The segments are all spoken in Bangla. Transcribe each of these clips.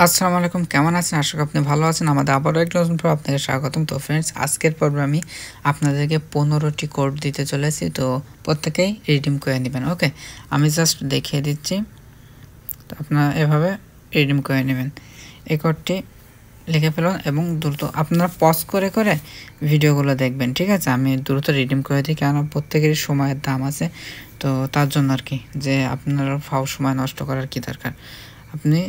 আসসালামু আলাইকুম, কেমন আছেন? আশা করি আপনি ভালো আছেন। আমাদের আবারও একটা নতুন পর্বে আপনাকে স্বাগতম। তো ফ্রেন্ডস, আজকের পর্বে আমি আপনাদেরকে 15টি কোড দিতে চলেছি। তো প্রত্যেকেই রিডিম করে নেবেন। ওকে, আমি জাস্ট দেখিয়ে দিচ্ছি। তো আপনারা এভাবে রিডিম করে নেবেন। এই কোডটি লিখে ফেলুন এবং দ্রুত আপনারা পজ করে করে ভিডিওগুলো দেখবেন, ঠিক আছে? আমি দ্রুত রিডিম করে দিই, কারণ প্রত্যেকেরই সময়ের দাম আছে। তো তার জন্য আর কি, যে আপনারা সময় নষ্ট করার কি দরকার। আপনি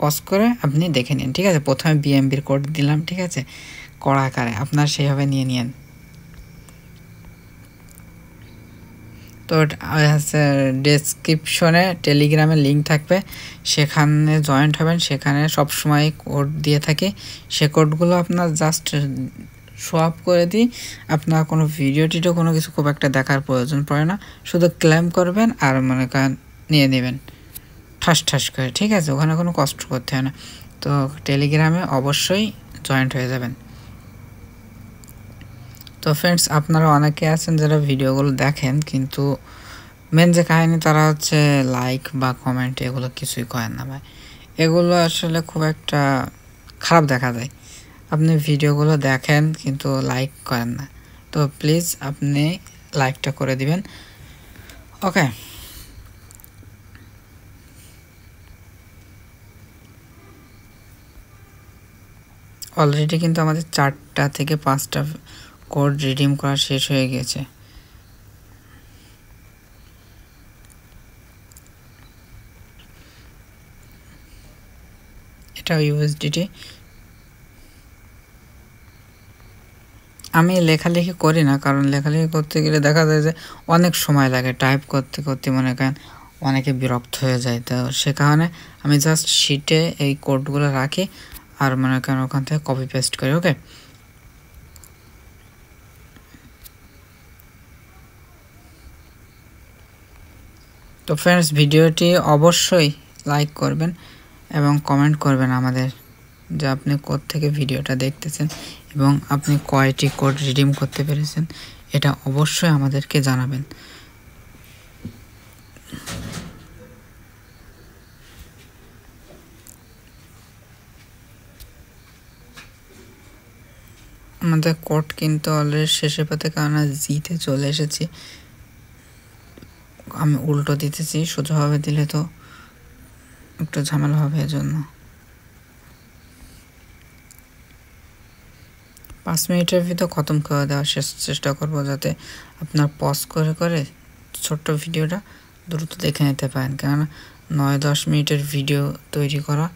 পজ করে আপনি দেখে নিন, ঠিক আছে? প্রথমে বিএমবির কোড দিলাম, ঠিক আছে, কড়া আকারে আপনার সেইভাবে নিয়ে নিন। তো ডেসক্রিপশনে টেলিগ্রামের লিঙ্ক থাকবে, সেখানে জয়েন্ট হবেন। সেখানে সবসময় কোড দিয়ে থাকে, সে কোডগুলো আপনার জাস্ট শো আপ করে দিই। আপনার কোনো ভিডিও টিডিও কোনো কিছু খুব একটা দেখার প্রয়োজন পড়ে না, শুধু ক্লেম করবেন আর মনে করেন নিয়ে নেবেন ঠাস ঠাস করে, ঠিক আছে? ওখানে কোনো কষ্ট করতে হয় না। তো টেলিগ্রামে অবশ্যই জয়েন্ট হয়ে যাবেন। তো ফ্রেন্ডস, আপনারা অনেকে আছেন যারা ভিডিওগুলো দেখেন, কিন্তু মেন যে কাহিনী তারা হচ্ছে লাইক বা কমেন্ট এগুলো কিছুই করেন না ভাই। এগুলো আসলে খুব একটা খারাপ দেখা যায়। আপনি ভিডিওগুলো দেখেন কিন্তু লাইক করেন না, তো প্লিজ আপনি লাইকটা করে দিবেন। ওকে, অলরেডি কিন্তু আমাদের 4টা থেকে 5টা কোড রিডিম করা শেষ হয়ে গেছে। এটা ইউএসডিটি। আমি লেখালেখি করি না, কারণ লেখালেখি করতে গেলে দেখা যায় যে অনেক সময় লাগে, টাইপ করতে করতে মনে করেন অনেকে বিরক্ত হয়ে যায়। তো সে কারণে আমি জাস্ট শিটে এই কোডগুলো রাখি আর মনে করেন ওখান থেকে কপি পেস্ট করি। ওকে, তো ফ্রেন্ডস, ভিডিওটি অবশ্যই লাইক করবেন এবং কমেন্ট করবেন আমাদের, যে আপনি কোথা থেকে ভিডিওটা দেখতেছেন এবং আপনি কয়টি কোড রিডিম করতে পেরেছেন, এটা অবশ্যই আমাদেরকে জানাবেন। আমাদের কোড কিন্তু অলরেডি শেষের পথে, কারণ জিতে চলে এসেছি। আমি উল্টো দিতেছি, সোজাভাবে দিলে তো একটু ঝামেলা হবে, এজন্য 5 মিনিটের ভিতর খতম করে দেওয়ার চেষ্টা করব, যাতে আপনার পজ করে করে ছোট্ট ভিডিওটা দ্রুত দেখে নিতে পারেন। কেননা 9-10 মিনিটের ভিডিও তৈরি করা,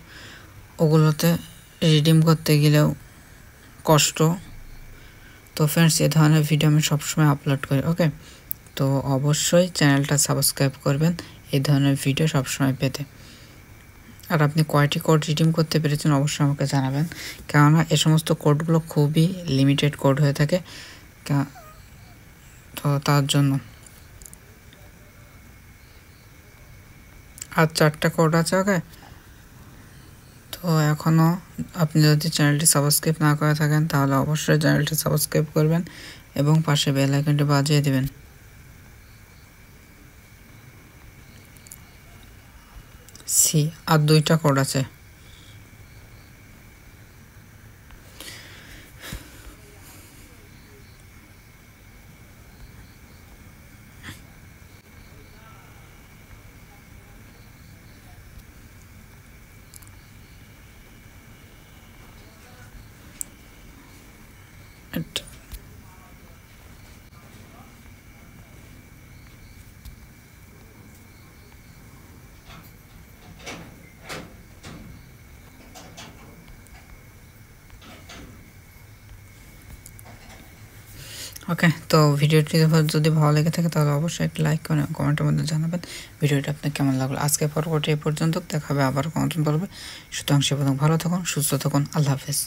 ওগুলোতে রিডিম করতে গেলেও কষ্ট। তো ফ্রেন্ডস, এ ধরনের ভিডিও আমি সবসময় আপলোড করি। ওকে, তো অবশ্যই চ্যানেলটা সাবস্ক্রাইব করবেন এই ধরনের ভিডিও সবসময় পেতে। আর আপনি কয়টি কোড রিডিম করতে পেরেছেন অবশ্যই আমাকে জানাবেন, কেননা এই সমস্ত কোডগুলো খুবই লিমিটেড কোড হয়ে থাকে, তো তার জন্য। আর 4টা কোড আছে। ওকে, তো এখনও আপনি যদি চ্যানেলটি সাবস্ক্রাইব না করে থাকেন তাহলে অবশ্যই চ্যানেলটি সাবস্ক্রাইব করবেন এবং পাশে বেল আইকনটি বাজিয়ে দেবেন। সি আর 2টা কোড আছে। ওকে, তো ভিডিওটি যদি ভালো লেগে থাকে তাহলে অবশ্যই একটা লাইক করে কমেন্টের মধ্যে জানাবেন ভিডিওটা আপনার কেমন লাগলো। আজকে পর্বটি এ পর্যন্ত, দেখা হবে আবার নতুন পর্বে। সুতরাং সে পর্যন্ত ভালো থাকুন, সুস্থ থাকুন, আল্লাহ হাফেজ।